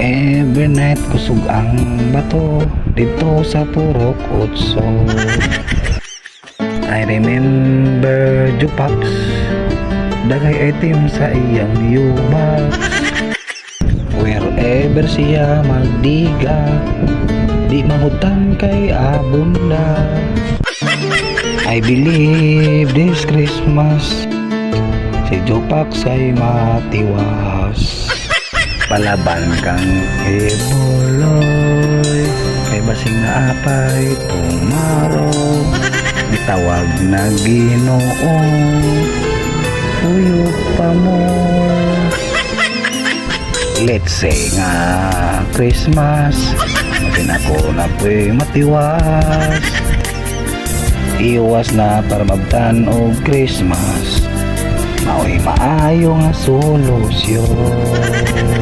Every night kusog ang bato dito sa Purok Otso. I remember Jupax, dagay item sa iyang yubak. Wherever siya magdiga, di mahutan kay abunda. I believe this Christmas si Jupax ay matiwas. Palaban kang iboloy, kay basing na apay tomorrow. Bitawag na Ginoo, uyok pa mo. Let's say nga Christmas, matin ako na po'y matiwas. Iwas na para mabtan og Christmas, mao'y maayo nga solusyon.